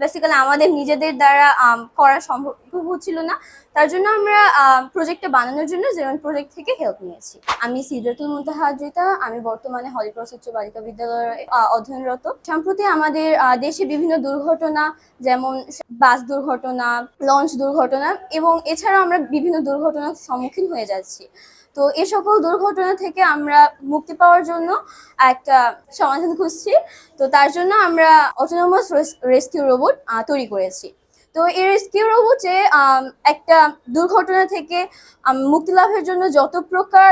Basically আমাদের নিজেদের দ্বারা করা সম্ভব হচ্ছিল না। তার জন্য আমরা প্রজেক্টটা বানানোর জন্য জেরন প্রজেক্ট থেকে হেল্প নিয়েছি। আমি সিদরাতুল মুনতাহা হাজরিতা। আমি বর্তমানে হলিক্রস উচ্চ বালিকা বিদ্যালয়ে অধ্যয়নরত। সম্প্রতি আমাদের দেশে বিভিন্ন দুর্ঘটনা, যেমন বাস দুর্ঘটনা, লঞ্চ দুর্ঘটনা এবং এছাড়াও আমরা বিভিন্ন দুর্ঘটনার সম্মুখীন হয়ে যাচ্ছি। তো এই সকল দুর্ঘটনা থেকে আমরা মুক্তি পাওয়ার জন্য একটা সমাধান খুঁজছি। তো তার জন্য আমরা অটোনোমাস রেস্কিউ রোবট তৈরি করেছি। তো এই রেস্কিউ রোবটে একটা দুর্ঘটনা থেকে মুক্তি লাভের জন্য যত প্রকার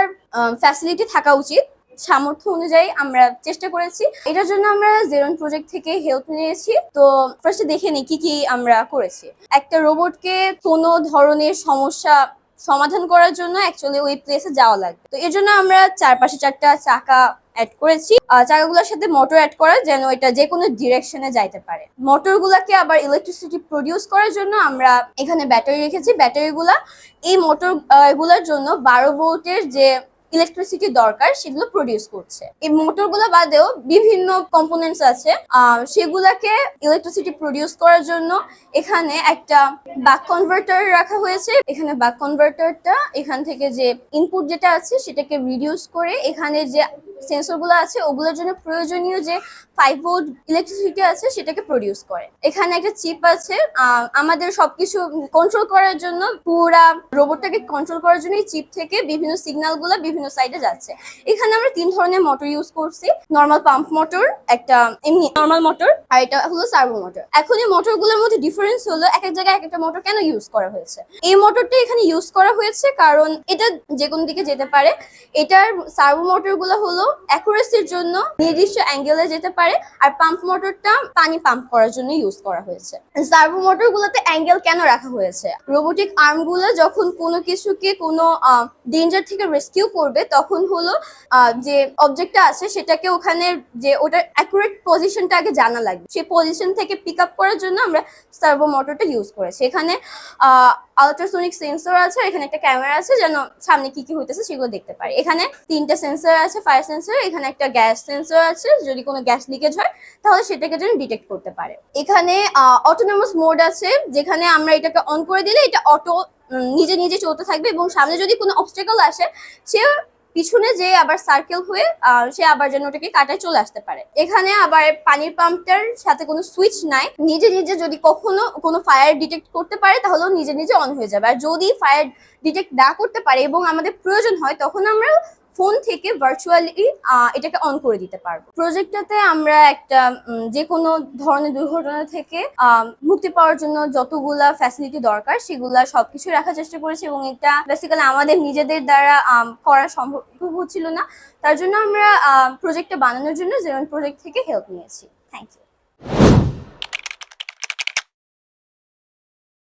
ফ্যাসিলিটি থাকা উচিত সামর্থ্য অনুযায়ী আমরা চেষ্টা করেছি। এটার জন্য আমরা জেরন প্রজেক্ট থেকে হেল্প নিয়েছি। তো ফার্স্টে দেখে নিই কি আমরা করেছি। একটা রোবটকে কোনো ধরনের সমস্যা সমাধান করার জন্য অ্যাকচুয়ালি ওই প্লেসে যাওয়া লাগবে। তো এর জন্য আমরা চারপাশে 4টা চাকা অ্যাড করেছি। চাকাগুলোর সাথে মোটর অ্যাড করা, যেন এটা যে কোনো ডিরেকশনে যাইতে পারে। মোটরগুলোকে আবার ইলেকট্রিসিটি প্রডিউস করার জন্য আমরা এখানে ব্যাটারি রেখেছি। ব্যাটারিগুলা এই মোটর গুলোর জন্য 12 ভোল্টের যে ইলেকট্রিসিটি দরকার সেগুলো প্রডিউস করছে। এই মোটরগুলো বাদেও বিভিন্ন কম্পোনেন্টস আছে, সেগুলাকে ইলেকট্রিসিটি প্রডিউস করার জন্য এখানে একটা বাক কনভার্টার রাখা হয়েছে। এখানে বাক কনভার্টারটা এখান থেকে যে ইনপুট যেটা আছে সেটাকে রিডিউস করে এখানে যে সেন্সরগুলো আছে ওগুলোর জন্য প্রয়োজনীয় যে 5 ভোল্ট ইলেকট্রিসিটি আছে সেটাকে প্রডিউস করে। এখানে একটা চিপ আছে আমাদের সবকিছু কন্ট্রোল করার জন্য, পুরা রোবটটাকে কন্ট্রোল করার জন্য এই চিপ থেকে বিভিন্ন সিগন্যালগুলো বিভিন্ন সাইডে যাচ্ছে। এখানে আমরা 3 ধরনের মোটর ইউজ করছি। নর্মাল পাম্প মোটর, একটা এমনি নর্মাল মোটর, আর এটা হলো সার্ভো মোটর। এখন এই মোটরগুলোর মধ্যে ডিফারেন্স হলো এক এক জায়গায় এক একটা মোটর কেন ইউজ করা হয়েছে। এই মোটরটা এখানে ইউজ করা হয়েছে কারণ এটা যে কোনো দিকে যেতে পারে। এটার সার্ভো মোটরগুলো হলো অ্যাকুরেসির জন্য নির্দিষ্ট অ্যাঙ্গেলে যেতে পারে, আর পাম্প মোটরটা পানি পাম্প করার জন্য ইউজ করা হয়েছে। সার্ভো মোটরগুলোতে অ্যাঙ্গেল কেন রাখা হয়েছে? রোবোটিক আর্মগুলো যখন কোনো কিছুকে কোনো ডেঞ্জার থেকে রেস্কিউ করবে তখন হলো যে অবজেক্টটা আছে সেটাকে ওখানে যে ওটার অ্যাকুরেট পজিশনটা আগে জানা লাগবে। সেই পজিশন থেকে পিক আপ করার জন্য আমরা সার্ভো মোটরটা ইউজ করেছি। এখানে আলট্রাসোনিক সেন্সর আছে, এখানে একটা ক্যামেরা আছে যেন সামনে কি হইতেছে সেগুলো দেখতে পারে। এখানে 3টা সেন্সর আছে, ফায়ার সেন্সর, এখানে একটা গ্যাস সেন্সর আছে, যদি কোনো গ্যাস লিকেজ হয় তাহলে সেটাকে যেন ডিটেক্ট করতে পারে। এখানে অটোনোমাস মোড আছে, যেখানে আমরা এটাকে অন করে দিলে এটা অটো নিজে নিজে চলতে থাকবে এবং সামনে যদি কোনো অবস্টাকল আসে সে পিছনে যে আবার সার্কেল হয়ে সে আবার যেন ওটাকে কাটায় চলে আসতে পারে। এখানে আবার পানির পাম্পটার সাথে কোনো সুইচ নাই, নিজে নিজে যদি কখনো কোনো ফায়ার ডিটেক্ট করতে পারে তাহলেও নিজে নিজে অন হয়ে যাবে। আর যদি ফায়ার ডিটেক্ট না করতে পারে এবং আমাদের প্রয়োজন হয় তখন আমরা ফোন থেকে ভার্চুয়ালি এটাকে অন করে দিতে পারবো। প্রজেক্টটাতে আমরা একটা যে কোনো ধরনের দুর্ঘটনা থেকে মুক্তি পাওয়ার জন্য যতগুলা ফ্যাসিলিটি দরকার সেগুলা সবকিছু রাখার চেষ্টা করেছি এবং এটা বেসিক্যালি আমাদের নিজেদের দ্বারা করা সম্ভব হচ্ছিল না। তার জন্য আমরা প্রজেক্টটা বানানোর জন্য জেরন প্রজেক্ট থেকে হেল্প নিয়েছি। Thank you.